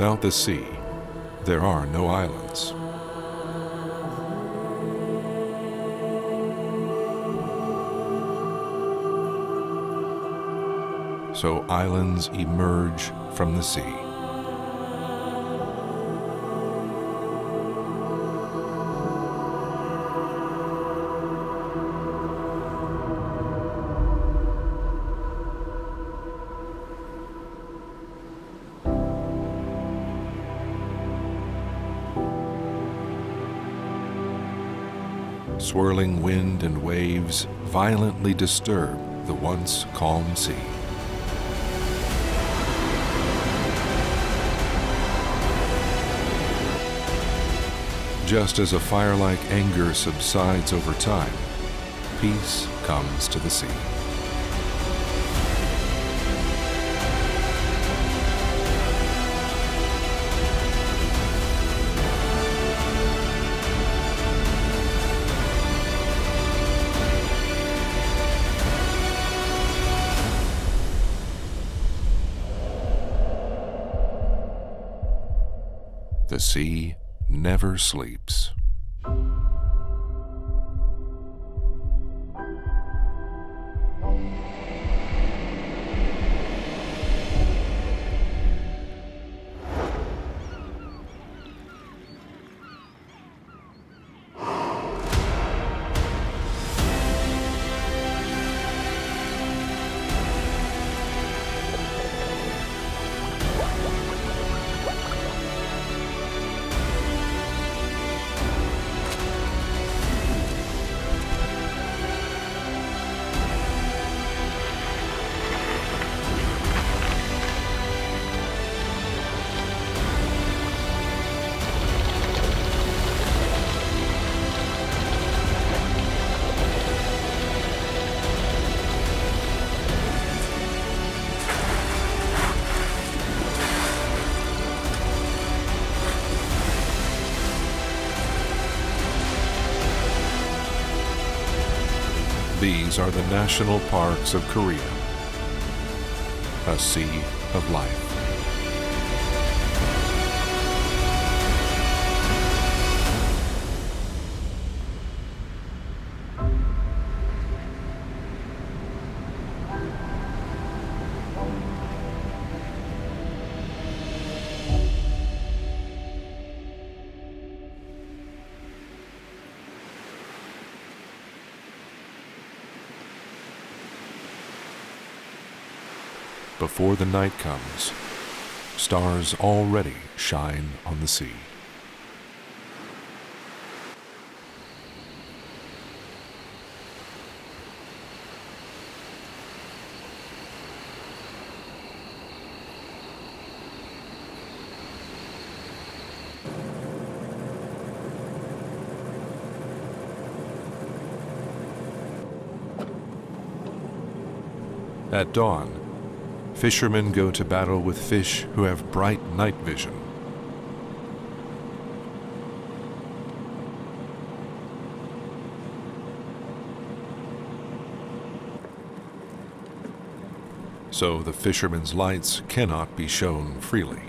Without the sea, there are no islands. So islands emerge from the sea. Swirling wind and waves violently disturb the once calm sea. Just as a fire-like anger subsides over time, peace comes to the sea. The sea never sleeps. These are the national parks of Korea, a sea of life. Before the night comes, stars already shine on the sea. At dawn, fishermen go to battle with fish who have bright night vision. So the fishermen's lights cannot be shown freely.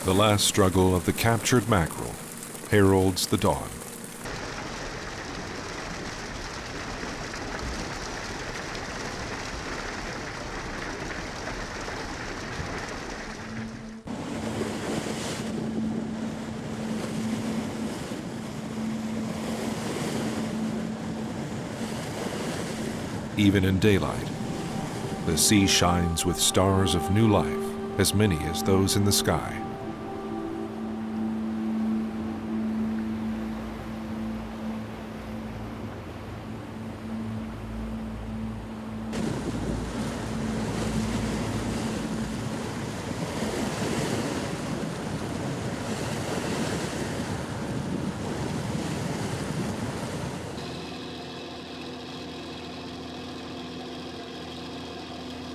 The last struggle of the captured mackerel heralds the dawn. Even in daylight, the sea shines with stars of new life, as many as those in the sky.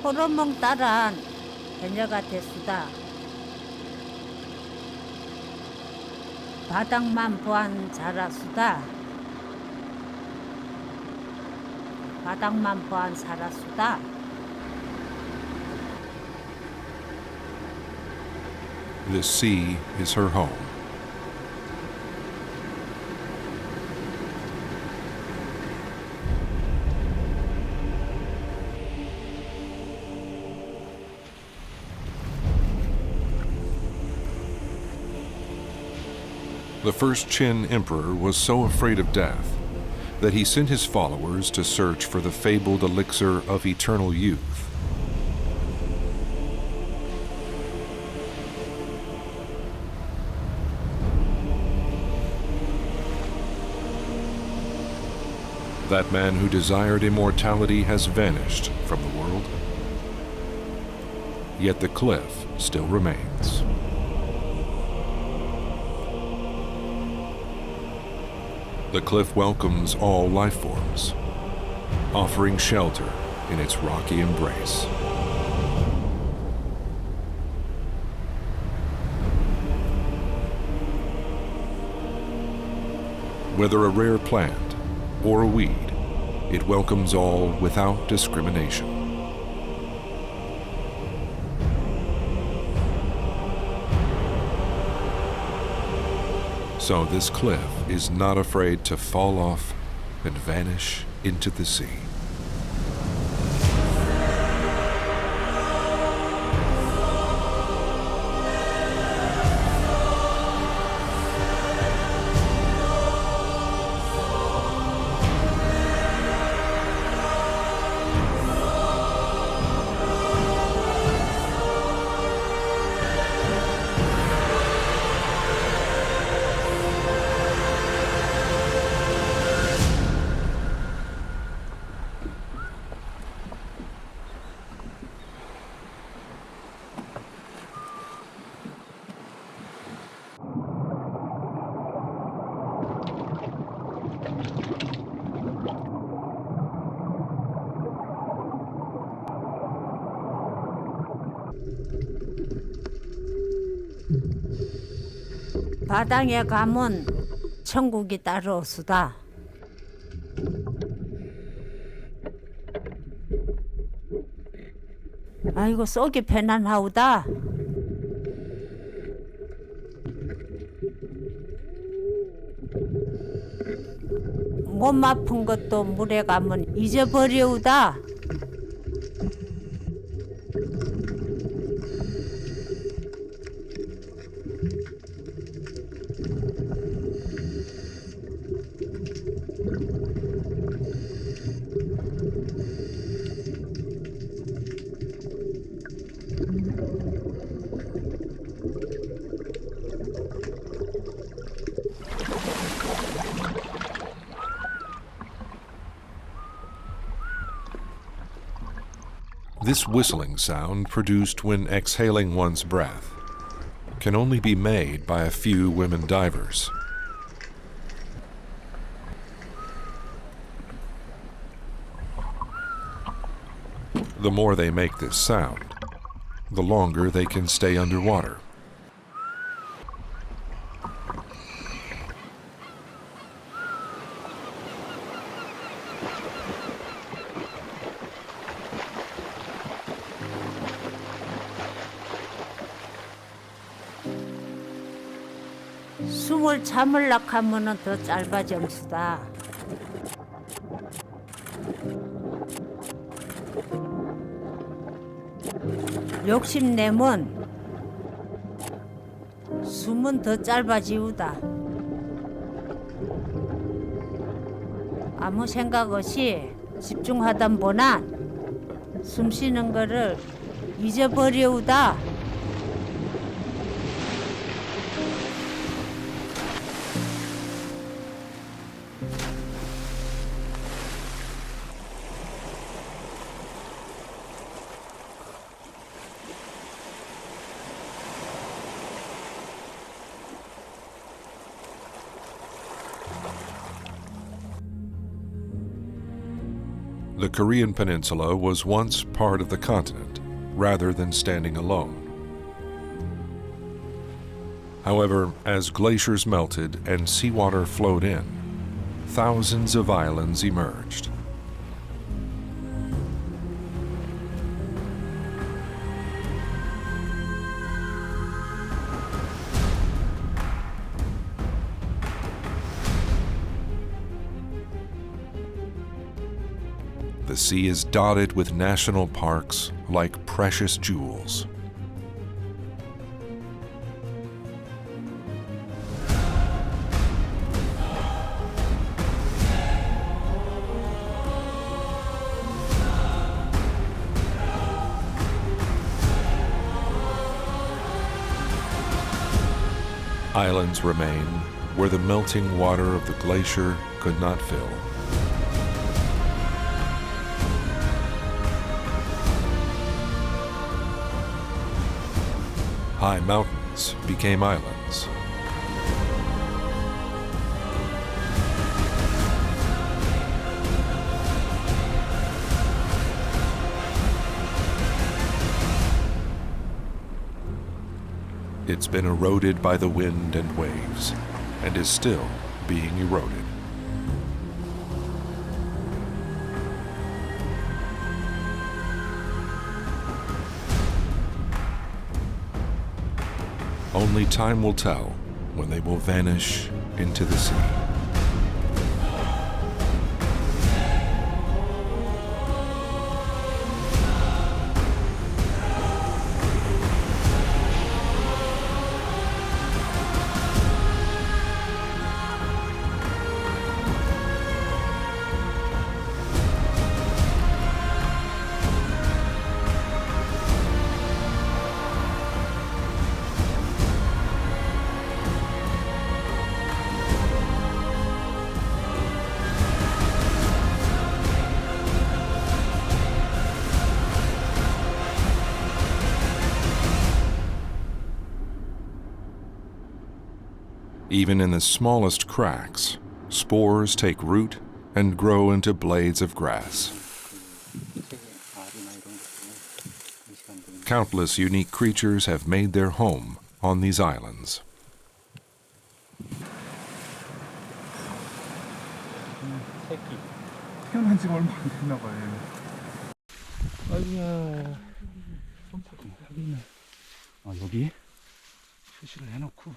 호르몬 따란 해녀가 됐수다. 바닥만 보안 자라수다. 바닥만 보안 살아수다. The sea is her home. The first Qin emperor was so afraid of death that he sent his followers to search for the fabled elixir of eternal youth. That man who desired immortality has vanished from the world, yet the cliff still remains. The cliff welcomes all life forms, offering shelter in its rocky embrace. Whether a rare plant or a weed, it welcomes all without discrimination. So this cliff is not afraid to fall off and vanish into the sea. 바닥에 가면 천국이 따라오수다. 아이고 쏘기 편안하우다. 몸 아픈 것도 물에 가면 잊어버려우다. This whistling sound, produced when exhaling one's breath, can only be made by a few women divers. The more they make this sound, the longer they can stay underwater. 숨을 참으려고 하면은 더 짧아졌수다. 욕심내면 숨은 더 짧아지우다. 아무 생각 없이 집중하다 보나 숨 쉬는 거를 잊어버려우다. The Korean peninsula was once part of the continent, rather than standing alone. However, as glaciers melted and seawater flowed in, thousands of islands emerged. The sea is dotted with national parks like precious jewels. Islands remain where the melting water of the glacier could not fill. High mountains became islands. It's been eroded by the wind and waves, and is still being eroded. Only time will tell when they will vanish into the sea. Even in the smallest cracks, spores take root and grow into blades of grass. Countless unique creatures have made their home on these islands. 태어난 지가 얼마 안 됐나 봐요. 아이고야. 여기는 여기 표시를 해놓고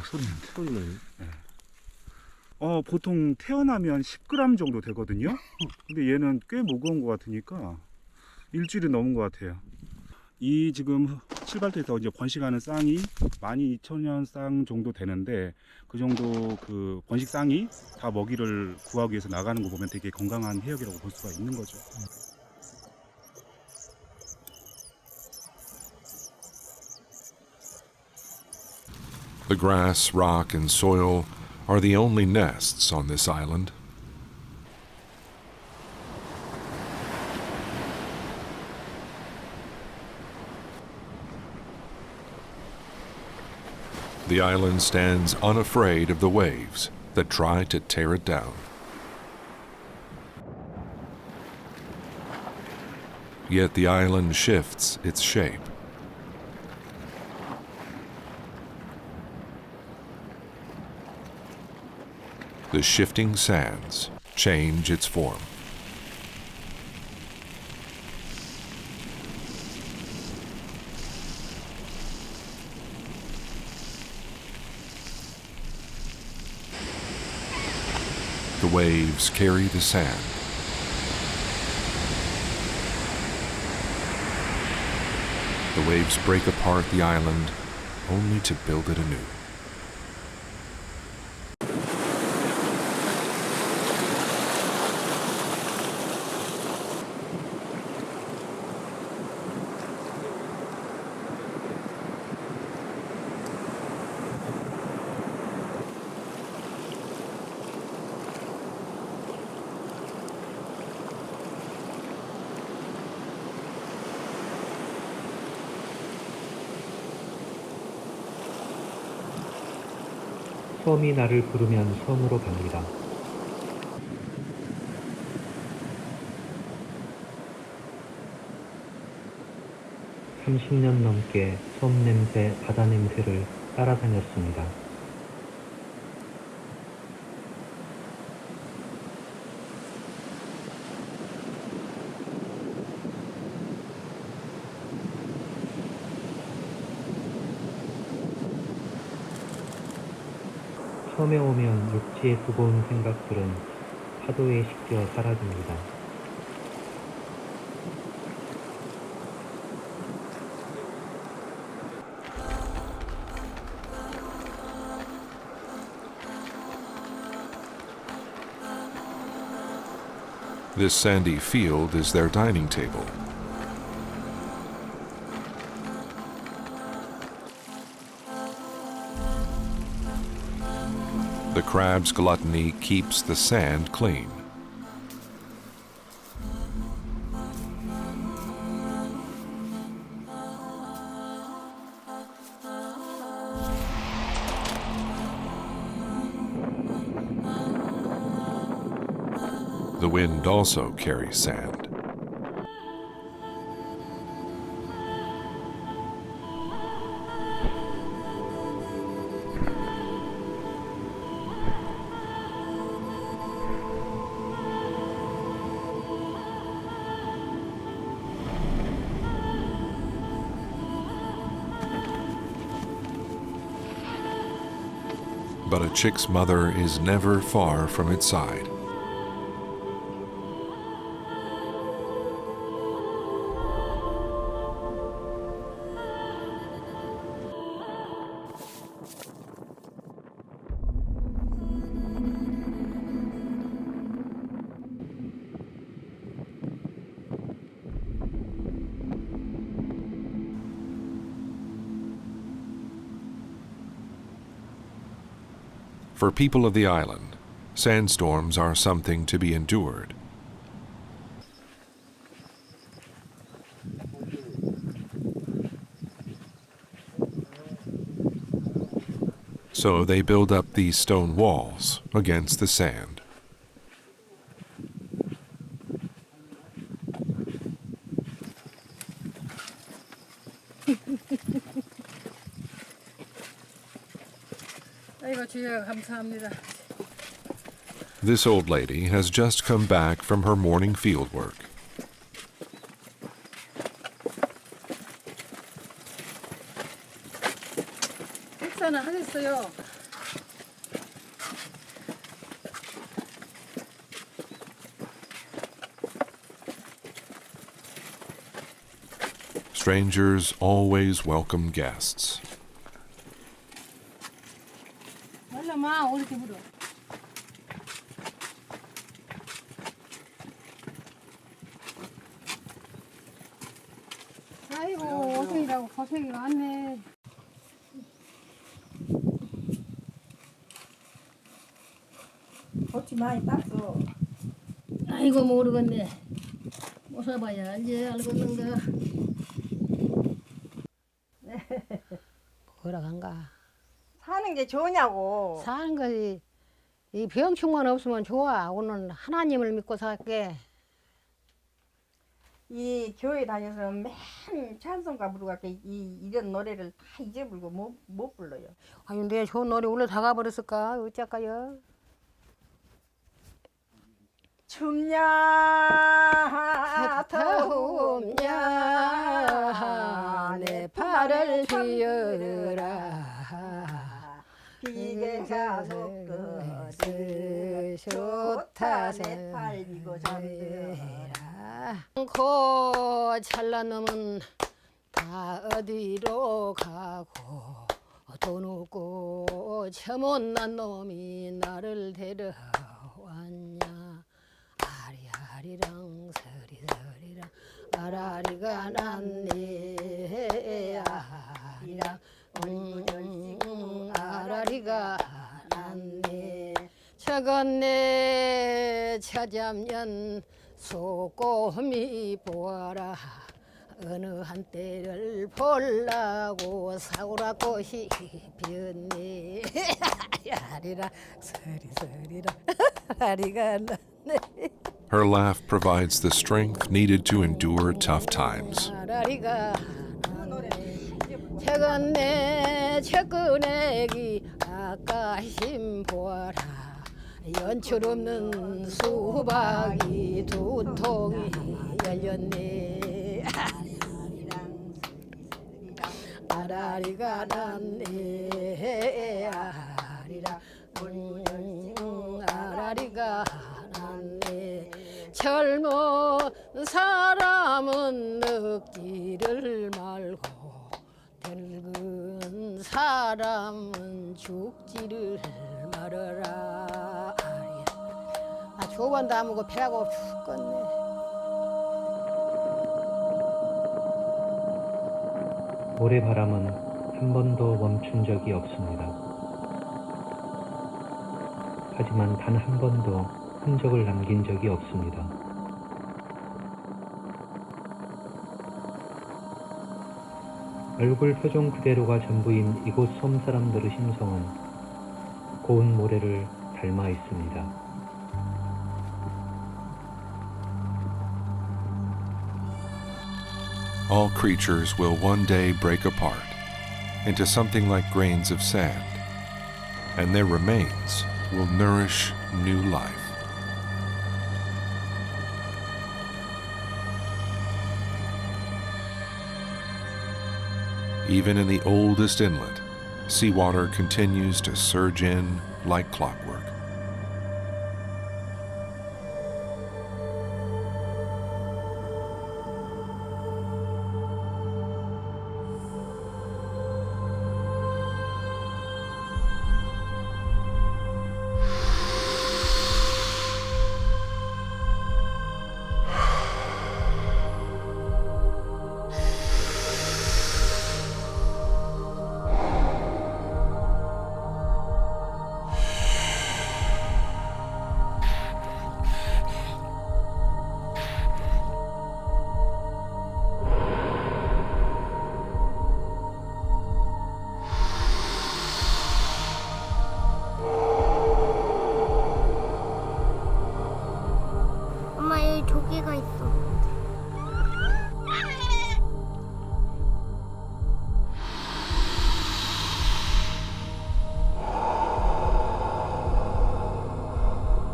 소리 난다. 소리 나요? 네. 보통 태어나면 10g 정도 되거든요. 근데 얘는 꽤 무거운 것 같으니까 일주일이 넘은 것 같아요. 이 지금 칠발트에서 이제 번식하는 쌍이 12,000년 쌍 정도 되는데, 그 정도 그 번식 쌍이 다 먹이를 구하기 위해서 나가는 거 보면 되게 건강한 해역이라고 볼 수가 있는 거죠. The grass, rock, and soil are the only nests on this island. The island stands unafraid of the waves that try to tear it down. Yet the island shifts its shape. The shifting sands change its form. The waves carry the sand. The waves break apart the island only to build it anew. 섬이 나를 부르면 섬으로 갑니다. (30년) 넘게 섬 냄새, 바다 냄새를 따라다녔습니다. 섬에 오면 육지에 두고 온 생각들은 파도에 씻겨 사라집니다. This sandy field is their dining table. The crab's gluttony keeps the sand clean. The wind also carries sand. But a chick's mother is never far from its side. For people of the island, sandstorms are something to be endured. So they build up these stone walls against the sand. This old lady has just come back from her morning field work. 식사는 하셨어요? Strangers always welcome guests. 얼마나 어떻게 물어? 아이고 어색이라고 고생이 많네. 고추 많이 땄어. 아이고 모르겠네. 모셔봐야 알지 알겠는가. 뭐라간가. 사는 게 좋으냐고. 사는 것이 이 병충만 없으면 좋아. 오늘 하나님을 믿고 살게. 이 교회 다녀서 맨 찬송가 부르고 이런 노래를 다 잊어버리고 못 불러요. 아니 내 좋은 노래 원래 다 가버렸을까? 어쩔까요? 춥냐 더웁냐 내 팔을 휘어라. 비계가 속거지 좋다 내 팔 비고 잠들어라. 고 잘난 놈은 다 어디로 가고 돈 없고 저 못난 놈이 나를 데려왔냐. 아리아리랑 서리서리랑 아라리가 났네. 아리랑 아라리가 났네. 저건 내 찾아면 소꼬미 보아라. 어느 한때를 보려고 사구라 꽃이 피었네. 야리라 서리서리라 라리가 났네. Her laugh provides the strength needed to endure tough times. 라리가 최근에 최근에기 아까심 보아라. 연출 없는 수박이 두 통이 열렸네. 아라리가 났네. 아라리가 났네. 젊은 사람은 늙지를 말고 늙은 사람은 죽지를 말아라. 조반도 안 먹고 배가 고파 죽겠네. 모래바람은 한 번도 멈춘 적이 없습니다. 하지만 단 한 번도 흔적을 남긴 적이 없습니다. 얼굴 표정 그대로가 전부인 이곳 섬 사람들의 심성은 고운 모래를 닮아 있습니다. All creatures will one day break apart into something like grains of sand, and their remains will nourish new life. Even in the oldest inlet, seawater continues to surge in like clockwork. 엄마 여기 조개가 있어.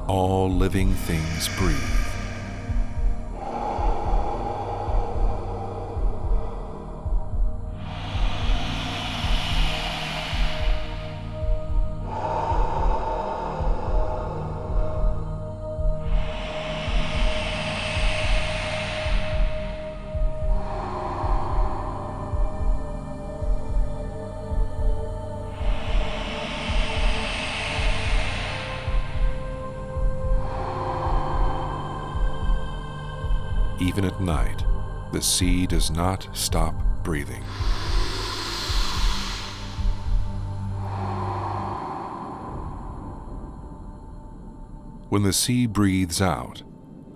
All living things breathe. Even at night, the sea does not stop breathing. When the sea breathes out,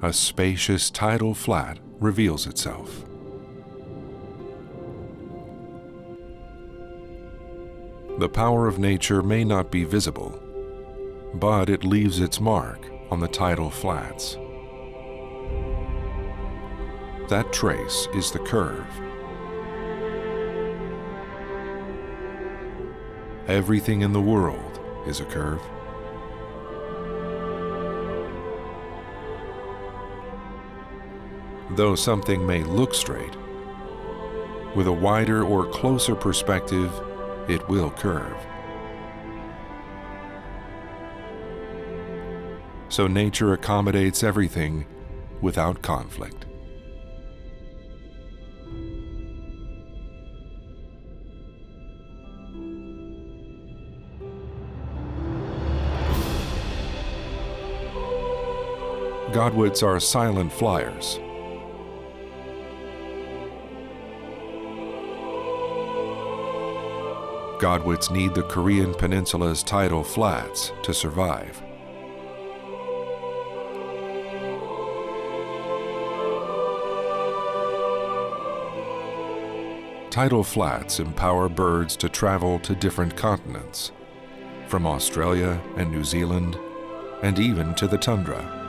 a spacious tidal flat reveals itself. The power of nature may not be visible, but it leaves its mark on the tidal flats. That trace is the curve. Everything in the world is a curve. Though something may look straight, with a wider or closer perspective, it will curve. So nature accommodates everything without conflict. Godwits are silent flyers. Godwits need the Korean Peninsula's tidal flats to survive. Tidal Flats empower birds to travel to different continents, from Australia and New Zealand, and even to the tundra.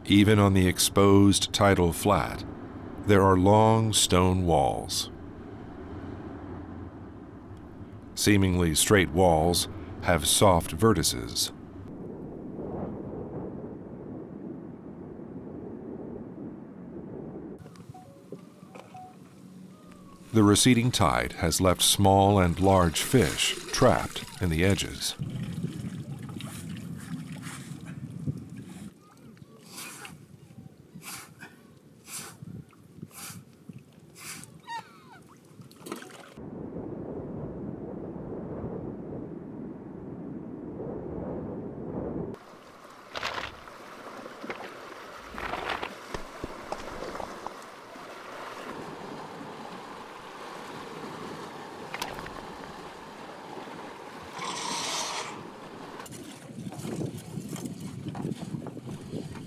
Even on the exposed tidal flat, there are long stone walls. Seemingly straight walls have soft vertices. The receding tide has left small and large fish trapped in the edges.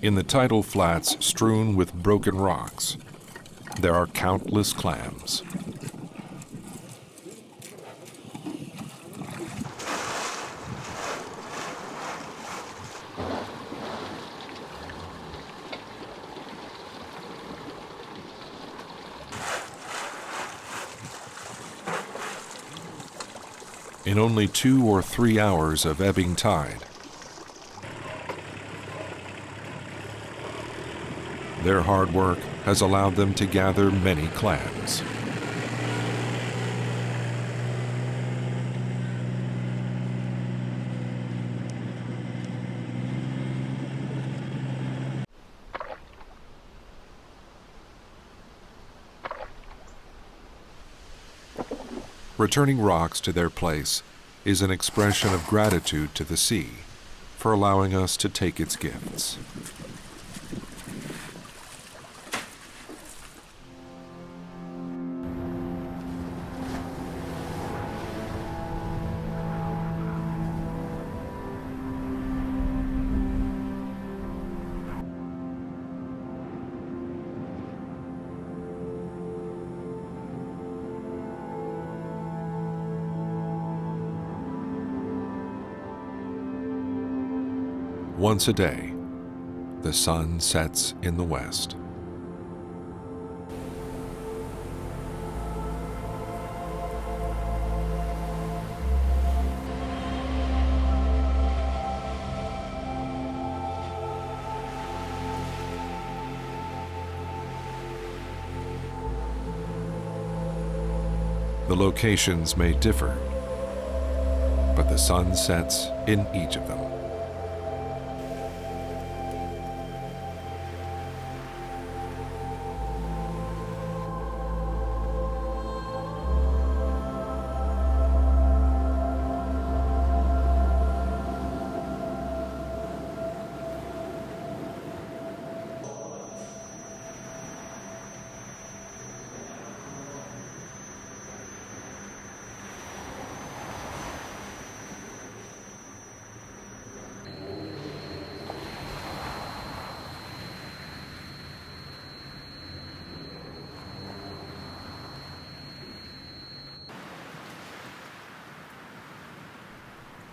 In the tidal flats strewn with broken rocks, there are countless clams. In only 2 or 3 hours of ebbing tide, their hard work has allowed them to gather many clams. Returning rocks to their place is an expression of gratitude to the sea for allowing us to take its gifts. Once a day, the sun sets in the west. The locations may differ, but the sun sets in each of them.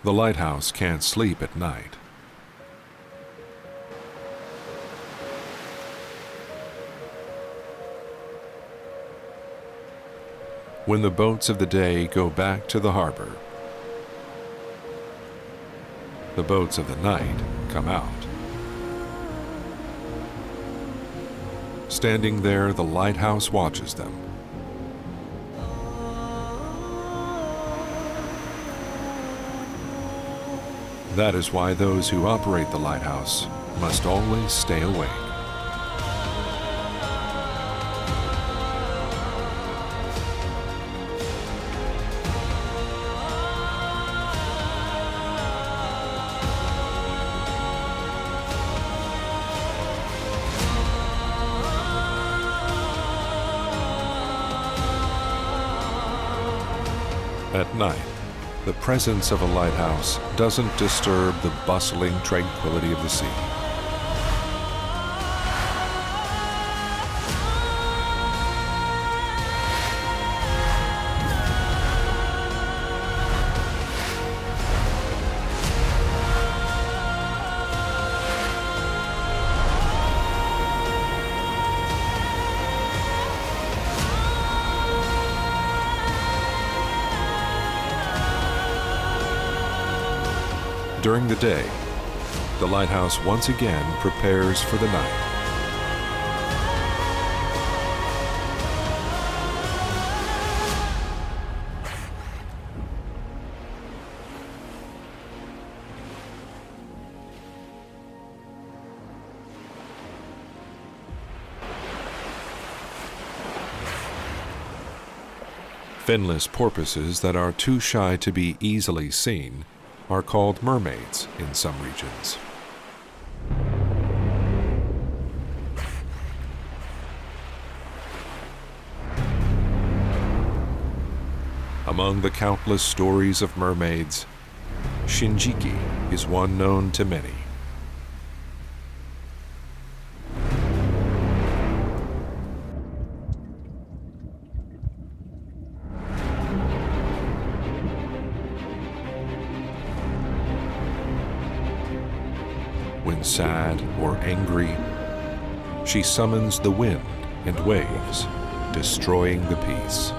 The lighthouse can't sleep at night. When the boats of the day go back to the harbor, the boats of the night come out. Standing there, the lighthouse watches them. That is why those who operate the lighthouse must always stay awake. At night, the presence of a lighthouse doesn't disturb the bustling tranquility of the sea. During the day, the lighthouse once again prepares for the night. Finless porpoises that are too shy to be easily seen are called mermaids in some regions. Among the countless stories of mermaids, Shinjiki is one known to many. When sad or angry, she summons the wind and waves, destroying the peace.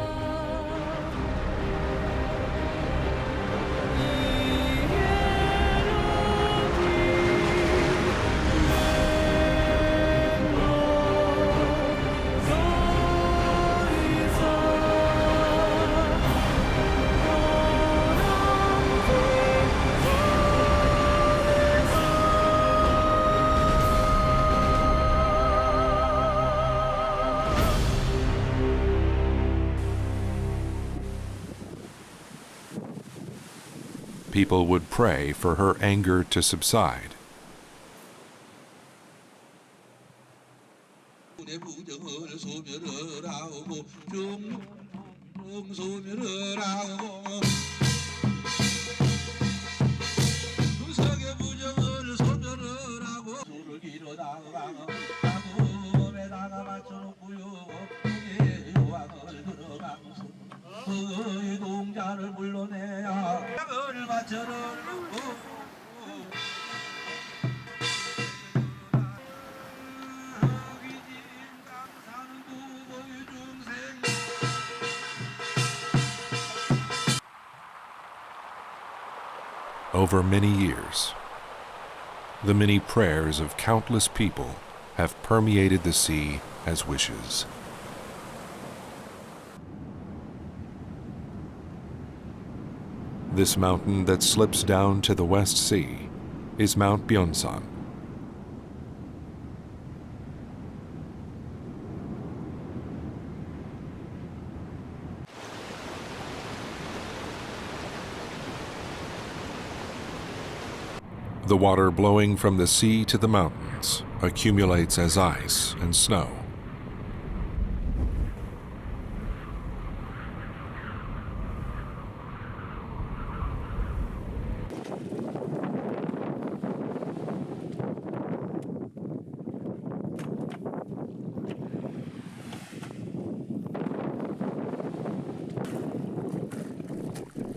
People would pray for her anger to subside. Over many years, the many prayers of countless people have permeated the sea as wishes. This mountain that slips down to the West Sea is Mount Byeonsan. The water blowing from the sea to the mountains accumulates as ice and snow.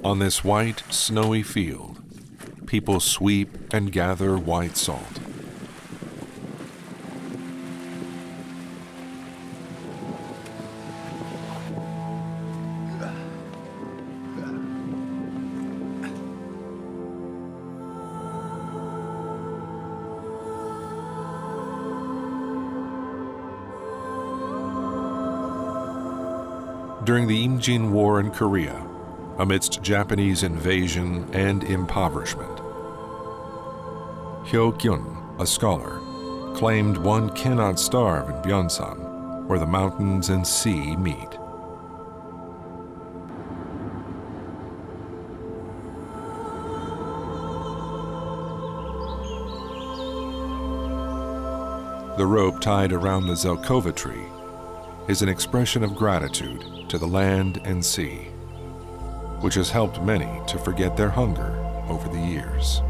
On this white, snowy field, people sweep and gather white salt. During the Imjin War in Korea, amidst Japanese invasion and impoverishment, Hyo Kyun, a scholar, claimed one cannot starve in Byeonsan, where the mountains and sea meet. The rope tied around the Zelkova tree is an expression of gratitude to the land and sea, which has helped many to forget their hunger over the years.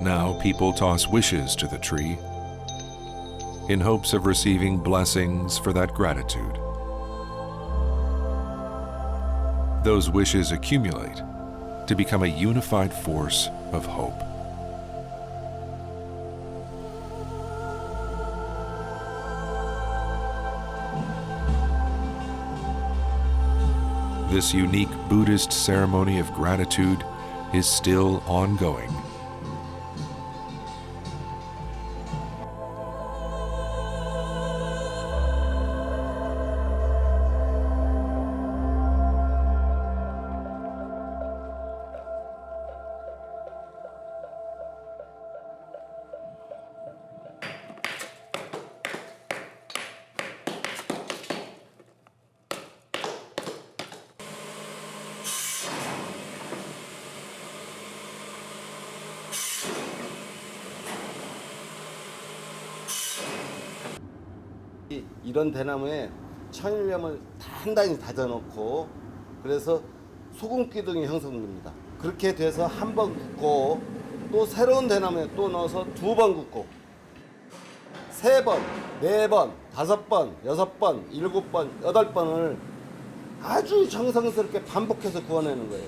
Now people toss wishes to the tree in hopes of receiving blessings for that gratitude. Those wishes accumulate to become a unified force of hope. This unique Buddhist ceremony of gratitude is still ongoing. 이런 대나무에 천일염을 단단히 다져놓고 그래서 소금기둥이 형성됩니다. 그렇게 돼서 한 번 굽고 또 새로운 대나무에 또 넣어서 2번 굽고 3번, 4번, 5번, 6번, 7번, 8번을 아주 정성스럽게 반복해서 구워내는 거예요.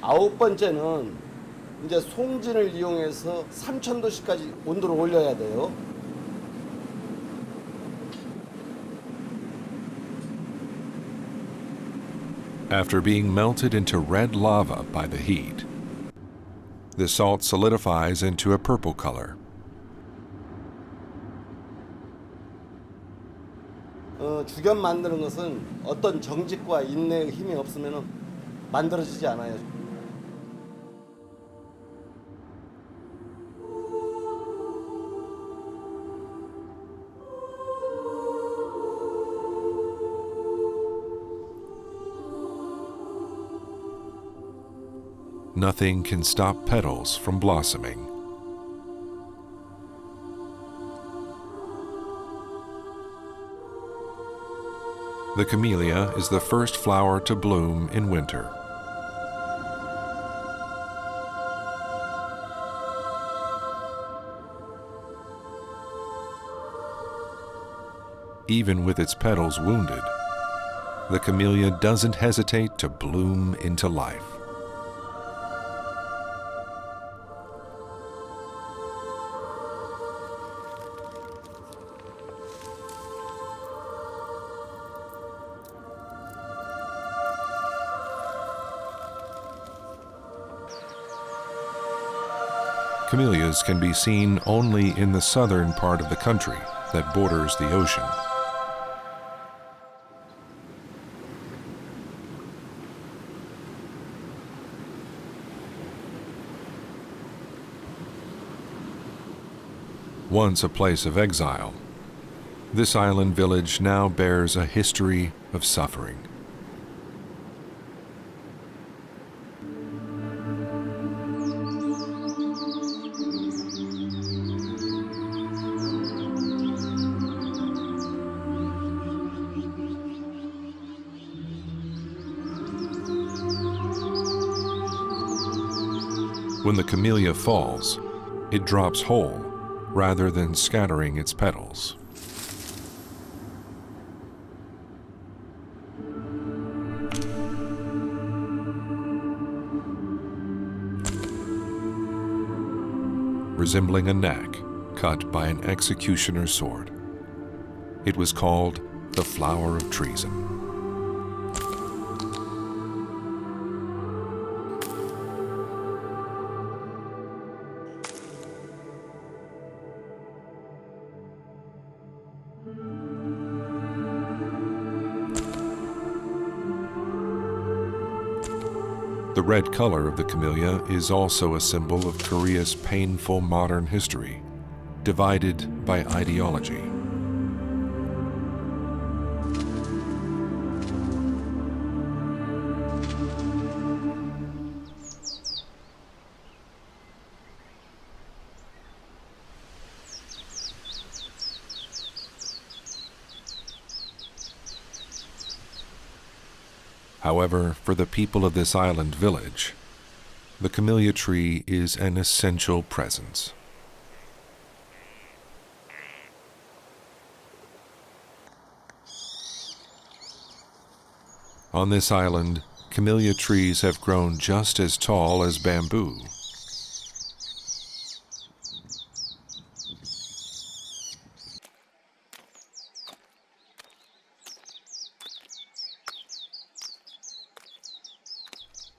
9번째는 이제 송진을 이용해서 3000도씨까지 온도를 올려야 돼요. After being melted into red lava by the heat, the salt solidifies into a purple color. 죽연 만드는 것은 어떤 정직과 인내의 힘이 없으면 만들어지지 않아요. Nothing can stop petals from blossoming. The camellia is the first flower to bloom in winter. Even with its petals wounded, the camellia doesn't hesitate to bloom into life. Camellias can be seen only in the southern part of the country that borders the ocean. Once a place of exile, this island village now bears a history of suffering. When the camellia falls, it drops whole rather than scattering its petals. Resembling a neck cut by an executioner's sword. It was called the flower of treason. The red color of the camellia is also a symbol of Korea's painful modern history, divided by ideology. However, for the people of this island village, the camellia tree is an essential presence. On this island, camellia trees have grown just as tall as bamboo.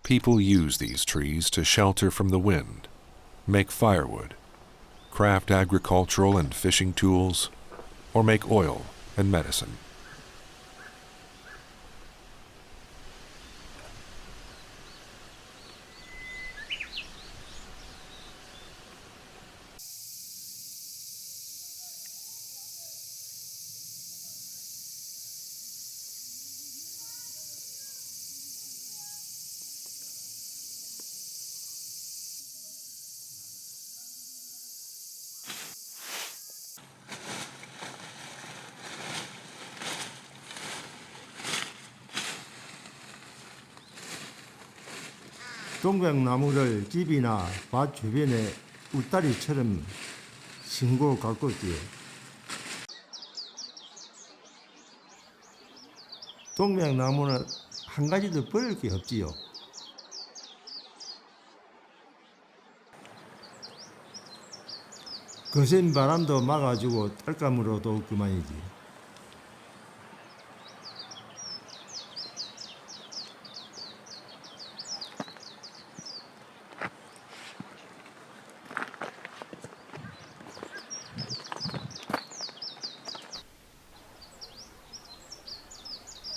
People use these trees to shelter from the wind, make firewood, craft agricultural and fishing tools, or make oil and medicine. 동백나무를 집이나 밭 주변에 울타리처럼 심고 가꾸었지요. 동백나무는 한 가지도 버릴 게 없지요. 거센 바람도 막아주고 딸감으로도 그만이지.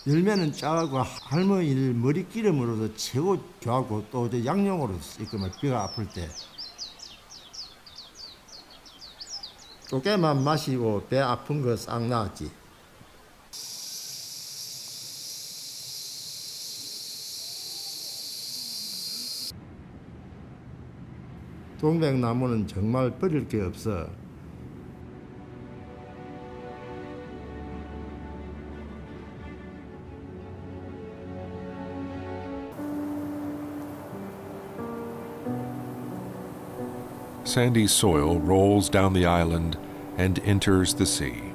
열매는 짜고 할머니들 머리기름으로도 최고 좋아하고 또 양용으로 쓰이거든. 배가 아플 때 쪼개만 마시고 배 아픈 거 싹 나았지. 동백나무는 정말 버릴 게 없어. Sandy soil rolls down the island and enters the sea.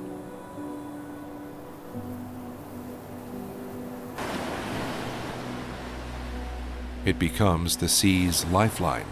It becomes the sea's lifeline.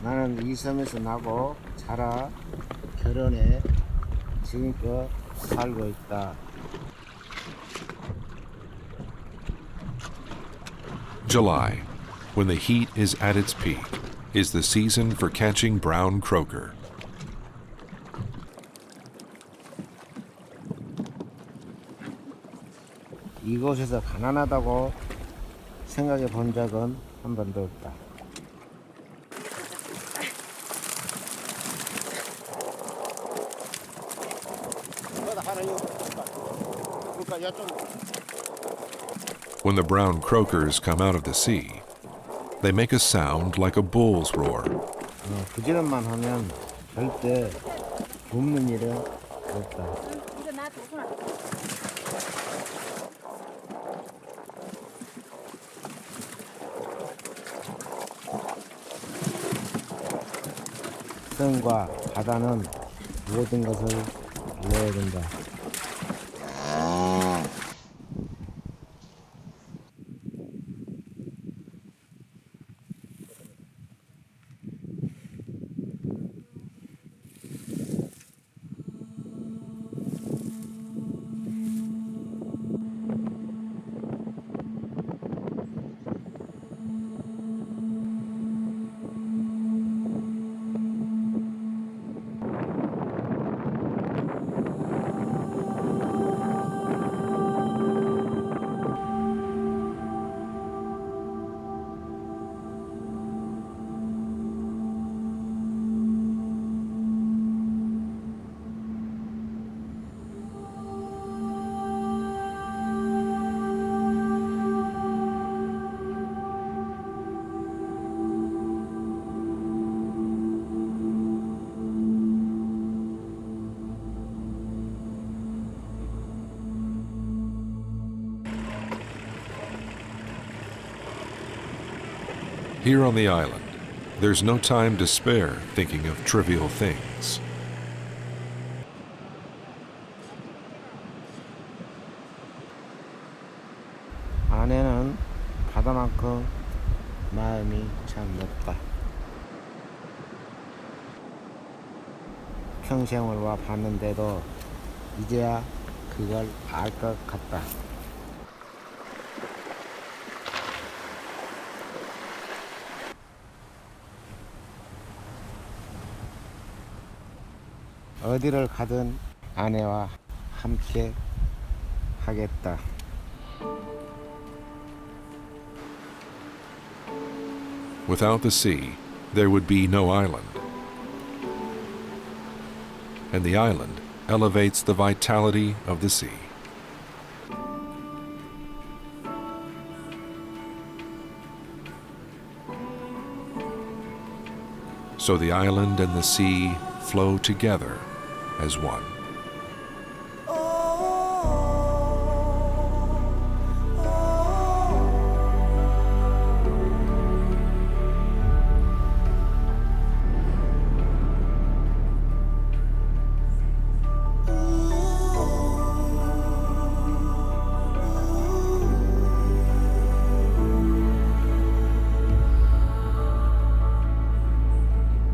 나는 이 섬에서 나고 자라 결혼해 지금껏 살고 있다. July, when the heat is at its peak, is the season for catching brown croaker. 이곳에서 가난하다고 생각해 본 적은 한 번도 없다. When the brown croakers come out of the sea, they make a sound like a bull's roar. 부지런만 하면 절대 굶는 일은 없다. 이거 나 도구나. 산과 바다는 모든 것을 알려야 된다. Here on the island, there's no time to spare thinking of trivial things. 아내는 바다만큼 마음이 참 높다. 평생을 와 봤는데도 이제야 그걸 알 것 같다. 어디를 가든 아내와 함께 하겠다. Without the sea, there would be no island. And the island elevates the vitality of the sea. So the island and the sea flow together as one.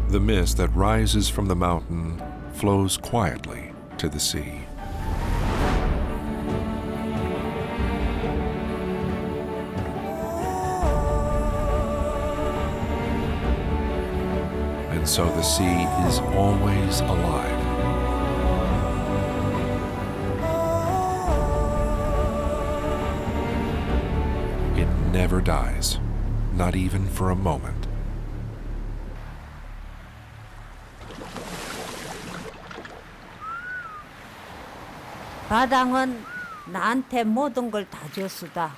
The mist that rises from the mountain flows quietly to the sea. And so the sea is always alive. It never dies, not even for a moment. 바다는 나한테 모든 걸 다 줬수다.